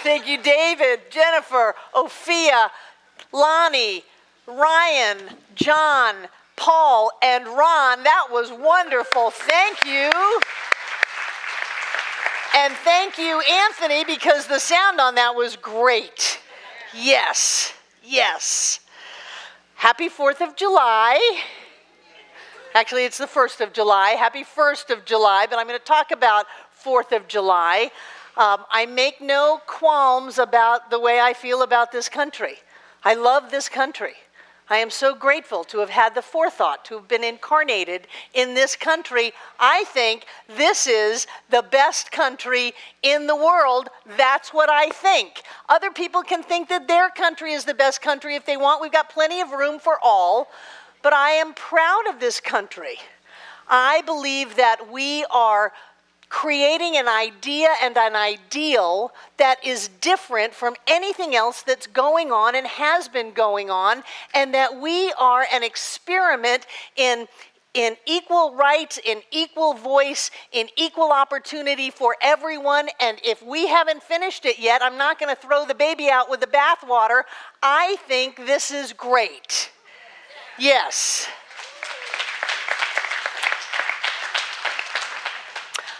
Thank you, David, Jennifer, Ophia, Lonnie, Ryan, John, Paul, and Ron. That was wonderful. Thank you. And thank you, Anthony, because the sound on that was great. Yes, yes. Happy 4th of July. Actually, it's the 1st of July. Happy 1st of July, but I'm going to talk about 4th of July. I make no qualms about the way I feel about this country. I love this country. I am so grateful to have had the forethought to have been incarnated in this country. I think this is the best country in the world. That's what I think. Other people can think that their country is the best country if they want. We've got plenty of room for all. But I am proud of this country. I believe that we are creating an idea and an ideal that is different from anything else that's going on and has been going on, and that we are an experiment in equal rights, in equal voice, in equal opportunity for everyone. And if we haven't finished it yet, I'm not going to throw the baby out with the bathwater. I think this is great. Yes.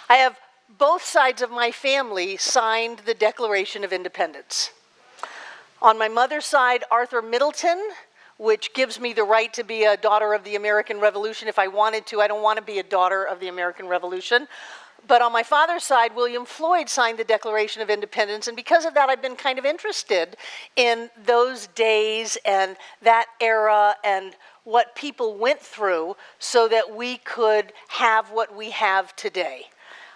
I have both sides of my family signed the Declaration of Independence. On my mother's side, Arthur Middleton, which gives me the right to be a daughter of the American Revolution if I wanted to. I don't want to be a daughter of the American Revolution. But on my father's side, William Floyd signed the Declaration of Independence, and because of that, I've been kind of interested in those days and that era and what people went through so that we could have what we have today.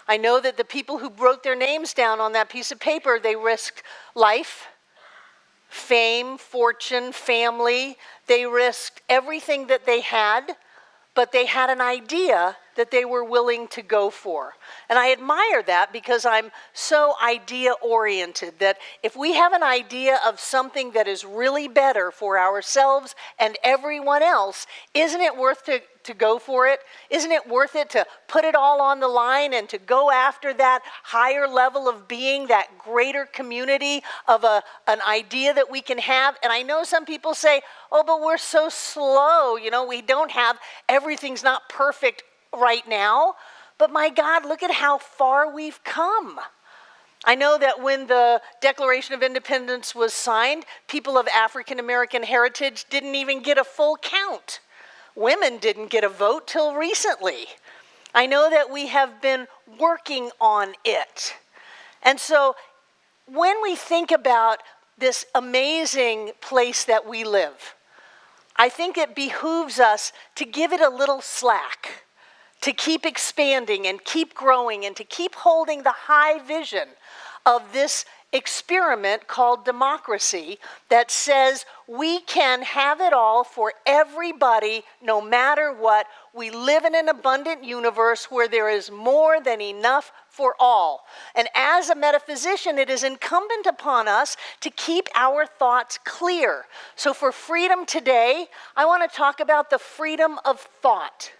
I know that the people who wrote their names down on that piece of paper, they risked life, fame, fortune, family. They risked everything that they had, but they had an idea that they were willing to go for. And I admire that because I'm so idea-oriented, that if we have an idea of something that is really better for ourselves and everyone else, isn't it worth to go for it? Isn't it worth it to put it all on the line and to go after that higher level of being, that greater community of an idea that we can have? And I know some people say, oh, but we're so slow, we don't have, everything's not perfect right now. But my God, look at how far we've come. I know that when the Declaration of Independence was signed, people of African American heritage didn't even get a full count. Women didn't get a vote till recently. I know that we have been working on it. And so when we think about this amazing place that we live, I think it behooves us to give it a little slack, to keep expanding and keep growing and to keep holding the high vision of this experiment called democracy that says we can have it all for everybody no matter what. We live in an abundant universe where there is more than enough for all. And as a metaphysician, it is incumbent upon us to keep our thoughts clear. So for freedom today, I want to talk about the freedom of thought.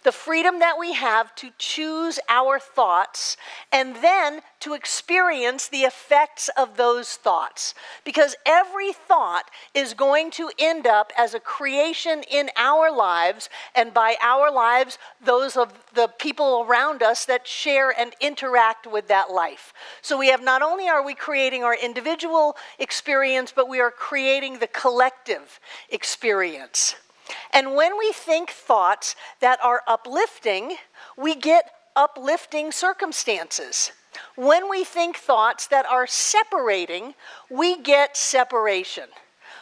The freedom that we have to choose our thoughts and then to experience the effects of those thoughts. Because every thought is going to end up as a creation in our lives, and by our lives, those of the people around us that share and interact with that life. So we have, not only are we creating our individual experience, but we are creating the collective experience. And when we think thoughts that are uplifting, we get uplifting circumstances. When we think thoughts that are separating, we get separation.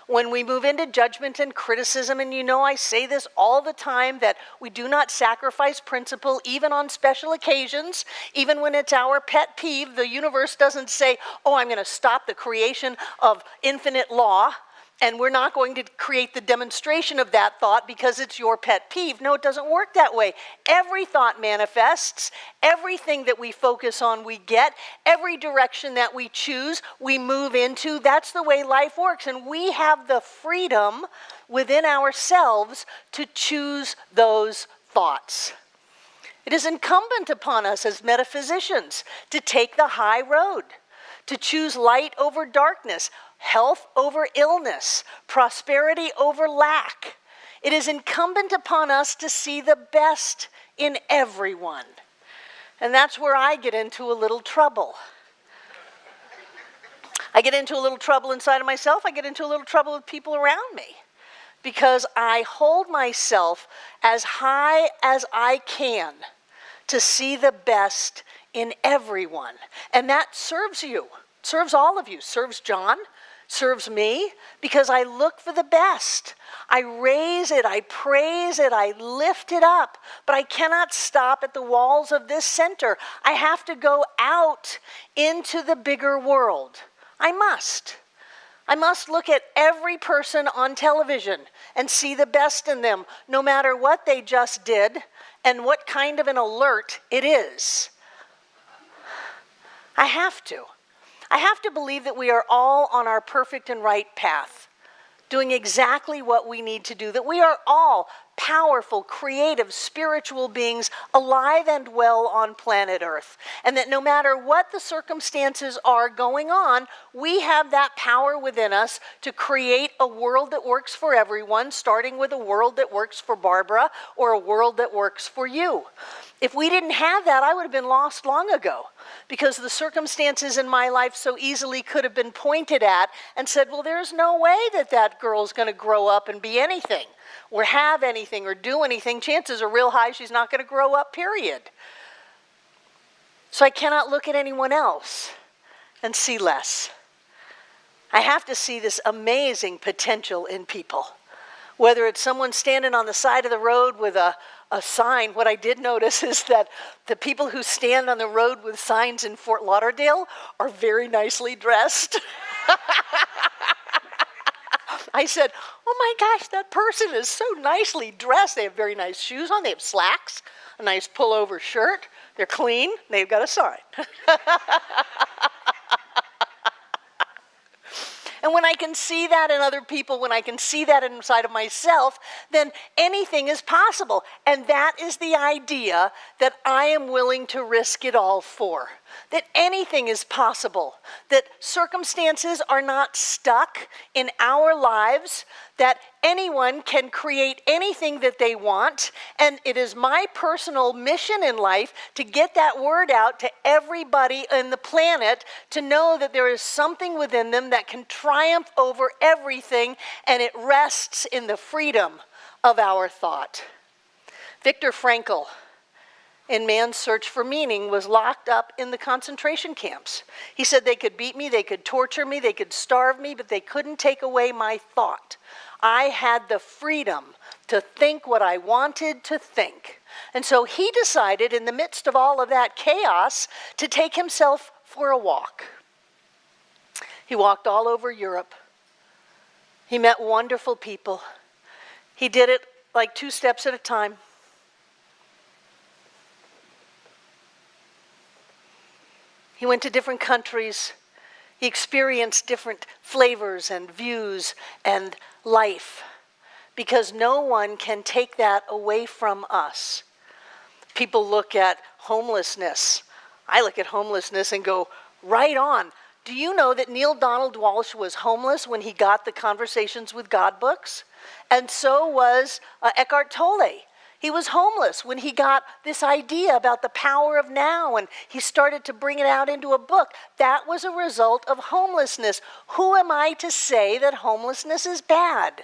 When we move into judgment and criticism, and I say this all the time, that we do not sacrifice principle even on special occasions, even when it's our pet peeve. The universe doesn't say, oh, I'm going to stop the creation of infinite law, and we're not going to create the demonstration of that thought because it's your pet peeve. No, it doesn't work that way. Every thought manifests. Everything that we focus on, we get. Every direction that we choose, we move into. That's the way life works. And we have the freedom within ourselves to choose those thoughts. It is incumbent upon us as metaphysicians to take the high road, to choose light over darkness, health over illness, prosperity over lack. It is incumbent upon us to see the best in everyone. And that's where I get into a little trouble. I get into a little trouble inside of myself. I get into a little trouble with people around me because I hold myself as high as I can to see the best in everyone. And that serves you, serves all of you, serves John, serves me, because I look for the best. I raise it, I praise it, I lift it up, but I cannot stop at the walls of this center. I have to go out into the bigger world. I must. I must look at every person on television and see the best in them, no matter what they just did and what kind of an alert it is. I have to. I have to believe that we are all on our perfect and right path, doing exactly what we need to do, that we are all powerful, creative, spiritual beings alive and well on planet Earth, and that no matter what the circumstances are going on, we have that power within us to create a world that works for everyone, starting with a world that works for Barbara or a world that works for you. If we didn't have that, I would have been lost long ago, because the circumstances in my life so easily could have been pointed at and said, well, there's no way that that girl's going to grow up and be anything or have anything or do anything. Chances are real high she's not going to grow up, period. So I cannot look at anyone else and see less. I have to see this amazing potential in people. Whether it's someone standing on the side of the road with a sign, what I did notice is that the people who stand on the road with signs in Fort Lauderdale are very nicely dressed. I said, oh my gosh, that person is so nicely dressed. They have very nice shoes on. They have slacks, a nice pullover shirt. They're clean. They've got a sign. And when I can see that in other people, when I can see that inside of myself, then anything is possible. And that is the idea that I am willing to risk it all for. That anything is possible. That circumstances are not stuck in our lives. That anyone can create anything that they want. And it is my personal mission in life to get that word out to everybody on the planet, to know that there is something within them that can triumph over everything, and it rests in the freedom of our thought. Viktor Frankl, in Man's Search for Meaning, was locked up in the concentration camps. He said they could beat me, they could torture me, they could starve me, but they couldn't take away my thought. I had the freedom to think what I wanted to think. And so he decided, in the midst of all of that chaos, to take himself for a walk. He walked all over Europe. He met wonderful people. He did it like 2 steps at a time. He went to different countries. He experienced different flavors and views and life, because no one can take that away from us. People look at homelessness. I look at homelessness and go, right on. Do you know that Neil Donald Walsh was homeless when he got the Conversations with God books? And so was Eckhart Tolle. He was homeless when he got this idea about the power of now, and he started to bring it out into a book. That was a result of homelessness. Who am I to say that homelessness is bad?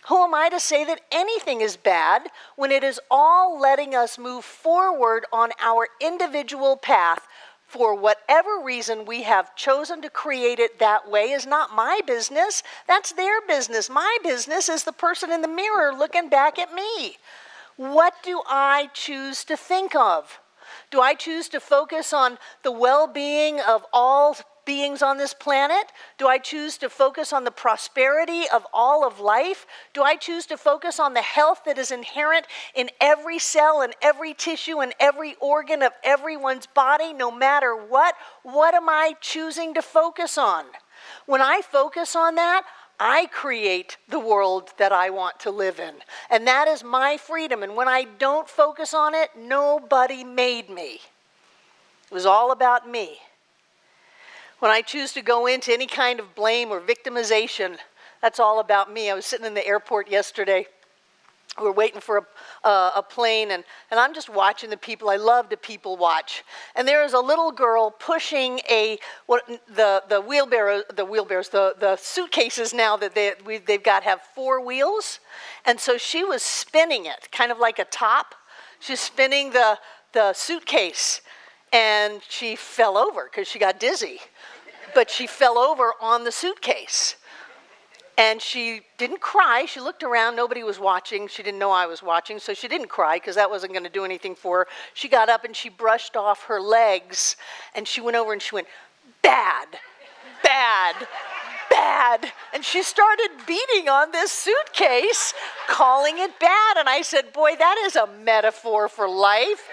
Who am I to say that anything is bad when it is all letting us move forward on our individual path? For whatever reason we have chosen to create it that way is not my business. That's their business. My business is the person in the mirror looking back at me. What do I choose to think of? Do I choose to focus on the well-being of all beings on this planet? Do I choose to focus on the prosperity of all of life? Do I choose to focus on the health that is inherent in every cell and every tissue and every organ of everyone's body, no matter what? What am I choosing to focus on? When I focus on that, I create the world that I want to live in. And that is my freedom. And when I don't focus on it, nobody made me. It was all about me. When I choose to go into any kind of blame or victimization, that's all about me. I was sitting in the airport yesterday. We were waiting for a plane, and I'm just watching the people. I love to people watch. And there is a little girl pushing the suitcases now that they've got have 4 wheels. And so she was spinning it, kind of like a top. She's spinning the suitcase, and she fell over because she got dizzy. But she fell over on the suitcase. And she didn't cry. She looked around. Nobody was watching. She didn't know I was watching, so she didn't cry because that wasn't going to do anything for her. She got up and she brushed off her legs, and she went over and she went, "Bad, bad, bad." And she started beating on this suitcase, calling it bad. And I said, "Boy, that is a metaphor for life."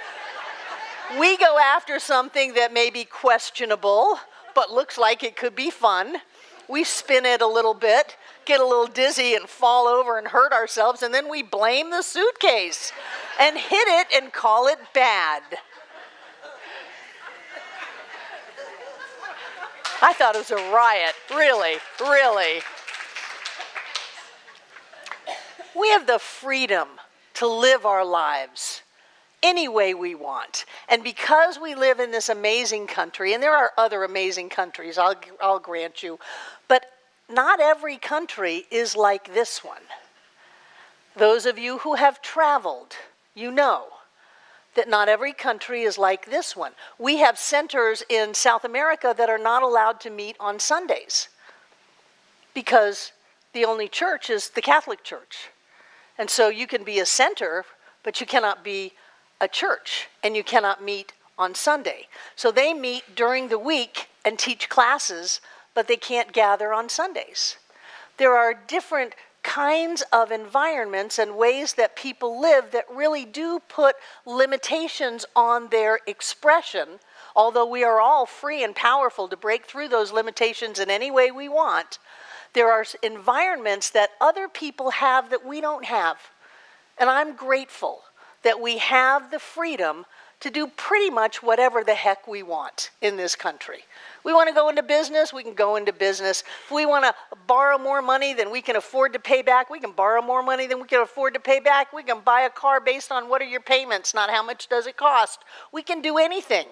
We go after something that may be questionable, but looks like it could be fun. We spin it a little bit, get a little dizzy and fall over and hurt ourselves, and then we blame the suitcase and hit it and call it bad. I thought it was a riot, really, really. We have the freedom to live our lives any way we want. And because we live in this amazing country, and there are other amazing countries, I'll grant you, but not every country is like this one. Those of you who have traveled, you know that not every country is like this one. We have centers in South America that are not allowed to meet on Sundays because the only church is the Catholic Church. And so you can be a center, but you cannot be a church, and you cannot meet on Sunday. So they meet during the week and teach classes, but they can't gather on Sundays. There are different kinds of environments and ways that people live that really do put limitations on their expression, although we are all free and powerful to break through those limitations in any way we want. There are environments that other people have that we don't have. And I'm grateful that we have the freedom to do pretty much whatever the heck we want in this country. We want to go into business, we can go into business. If we want to borrow more money than we can afford to pay back, we can borrow more money than we can afford to pay back. We can buy a car based on what are your payments, not how much does it cost. We can do anything.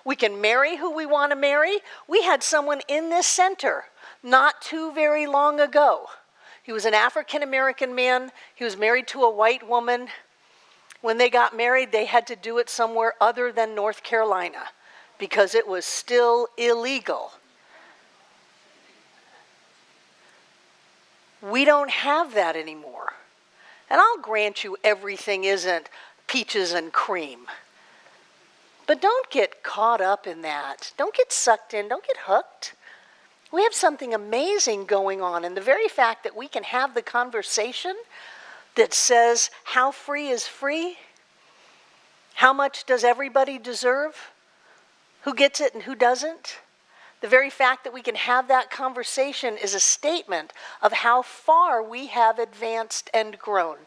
We can marry who we want to marry. We had someone in this center not too very long ago. He was an African-American man. He was married to a white woman. When they got married, they had to do it somewhere other than North Carolina because it was still illegal. We don't have that anymore. And I'll grant you everything isn't peaches and cream. But don't get caught up in that. Don't get sucked in. Don't get hooked. We have something amazing going on. And the very fact that we can have the conversation that says, how free is free? How much does everybody deserve? Who gets it and who doesn't? The very fact that we can have that conversation is a statement of how far we have advanced and grown.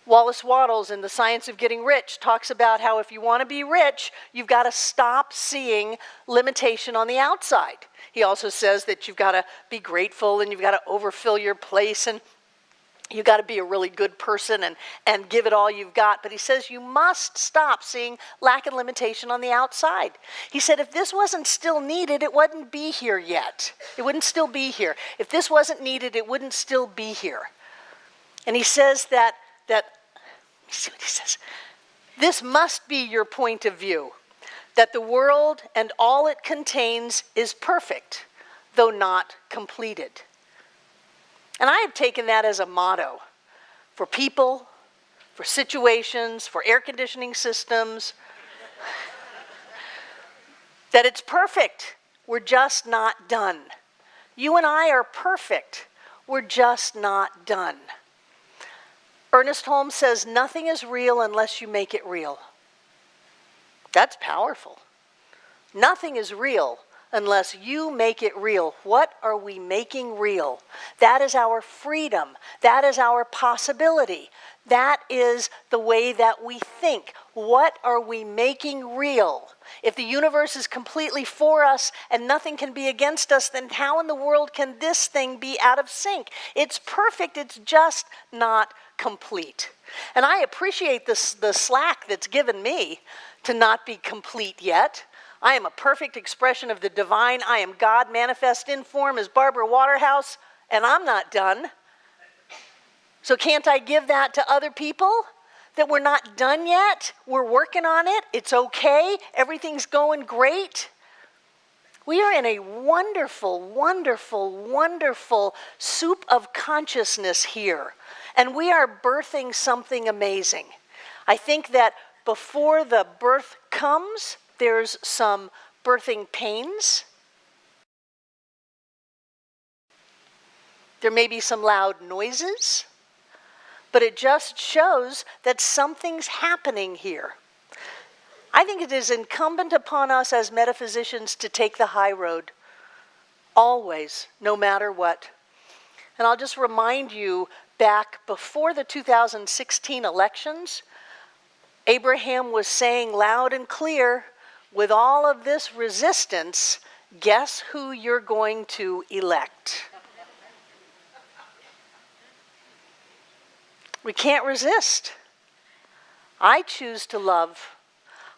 Wallace Wattles in The Science of Getting Rich talks about how if you want to be rich, you've got to stop seeing limitation on the outside. He also says that you've got to be grateful and you've got to overfill your place and you've got to be a really good person and give it all you've got. But he says you must stop seeing lack and limitation on the outside. He said if this wasn't still needed, it wouldn't be here yet. It wouldn't still be here. If this wasn't needed, it wouldn't still be here. And he says that see what he says. This must be your point of view, that the world and all it contains is perfect, though not completed. And I have taken that as a motto for people, for situations, for air conditioning systems, that it's perfect. We're just not done. You and I are perfect. We're just not done. Ernest Holmes says, nothing is real unless you make it real. That's powerful. Nothing is real unless you make it real. What are we making real? That is our freedom. That is our possibility. That is the way that we think. What are we making real? If the universe is completely for us and nothing can be against us, then how in the world can this thing be out of sync? It's perfect, it's just not complete. And I appreciate the slack that's given me to not be complete yet. I am a perfect expression of the divine. I am God manifest in form as Barbara Waterhouse, and I'm not done. So can't I give that to other people? That we're not done yet? We're working on it. It's okay. Everything's going great. We are in a wonderful, wonderful, wonderful soup of consciousness here. And we are birthing something amazing. I think that before the birth comes, there's some birthing pains. There may be some loud noises, but it just shows that something's happening here. I think it is incumbent upon us as metaphysicians to take the high road, always, no matter what. And I'll just remind you, back before the 2016 elections, Abraham was saying loud and clear, with all of this resistance, guess who you're going to elect? We can't resist. I choose to love.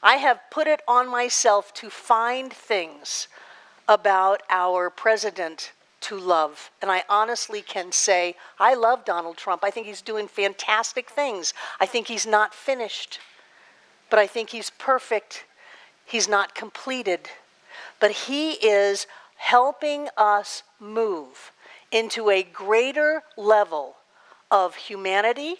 I have put it on myself to find things about our president to love. And I honestly can say, I love Donald Trump. I think he's doing fantastic things. I think he's not finished, but I think he's perfect. He's not completed, but he is helping us move into a greater level of humanity,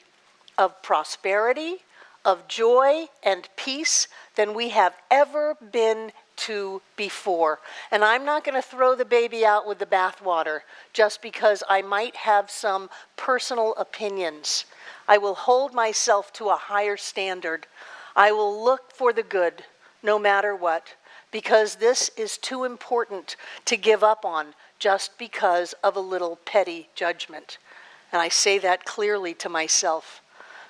of prosperity, of joy and peace than we have ever been to before. And I'm not going to throw the baby out with the bathwater just because I might have some personal opinions. I will hold myself to a higher standard. I will look for the good no matter what, because this is too important to give up on just because of a little petty judgment. And I say that clearly to myself.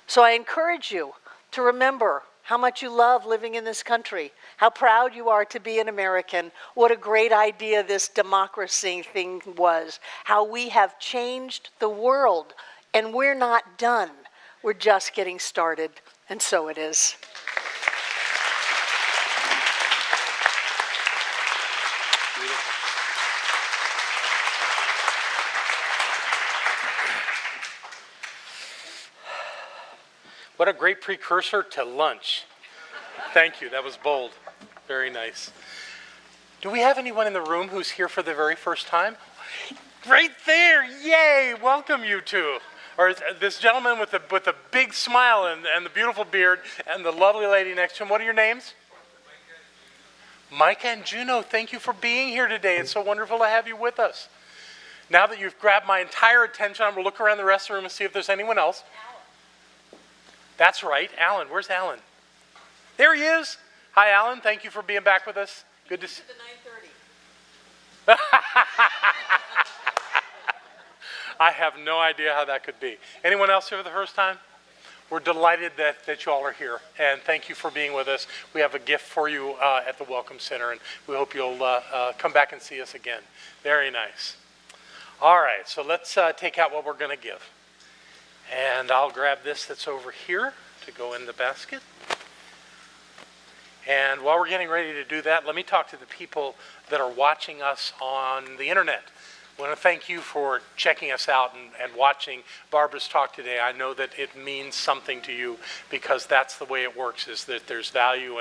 So I encourage you to remember how much you love living in this country, how proud you are to be an American, what a great idea this democracy thing was, how we have changed the world, and we're not done. We're just getting started, and so it is. What a great precursor to lunch. Thank you, that was bold. Very nice. Do we have anyone in the room who's here for the very first time? Right there, yay, welcome you two. Or this gentleman with the big smile and the beautiful beard and the lovely lady next to him. What are your names? Micah and Juno, thank you for being here today. It's so wonderful to have you with us. Now that you've grabbed my entire attention, I'm going to look around the rest of the room and see if there's anyone else. That's right, Alan. Where's Alan? There he is. Hi, Alan. Thank you for being back with us. Good to see you. The 9:30. I have no idea how that could be. Anyone else here for the first time? We're delighted that you all are here, and thank you for being with us. We have a gift for you at the Welcome Center, and we hope you'll come back and see us again. Very nice. All right, so let's take out what we're going to give. And I'll grab this that's over here to go in the basket. And while we're getting ready to do that, let me talk to the people that are watching us on the internet. I want to thank you for checking us out and watching Barbara's talk today. I know that it means something to you because that's the way it works, is that there's value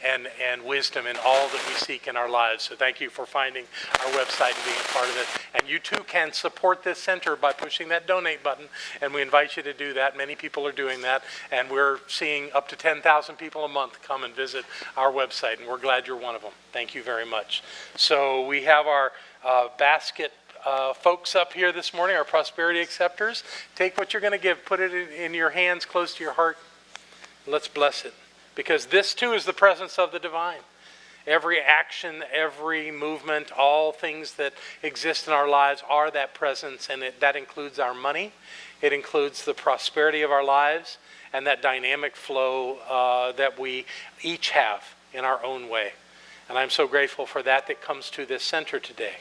and wisdom in all that we seek in our lives. So thank you for finding our website and being a part of it. And you too can support this center by pushing that donate button, and we invite you to do that. Many people are doing that, and we're seeing up to 10,000 people a month come and visit our website, and we're glad you're one of them. Thank you very much. So we have our basket folks up here this morning, our prosperity acceptors. Take what you're going to give, put it in your hands close to your heart. Let's bless it, because this too is the presence of the divine. Every action, every movement, all things that exist in our lives are that presence, and that includes our money. It includes the prosperity of our lives and that dynamic flow that we each have in our own way. And I'm so grateful for that comes to this center today.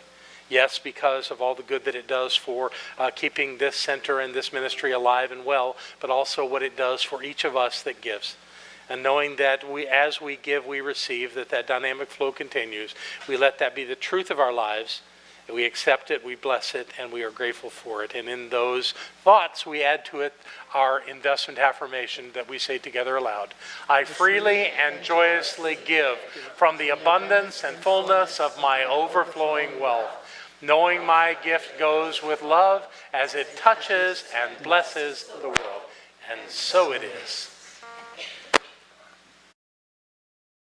Yes, because of all the good that it does for keeping this center and this ministry alive and well, but also what it does for each of us that gives. And knowing that as we give, we receive, that dynamic flow continues. We let that be the truth of our lives. We accept it, we bless it, and we are grateful for it. And in those thoughts, we add to it our investment affirmation that we say together aloud. I freely and joyously give from the abundance and fullness of my overflowing wealth, knowing my gift goes with love as it touches and blesses the world. And so it is.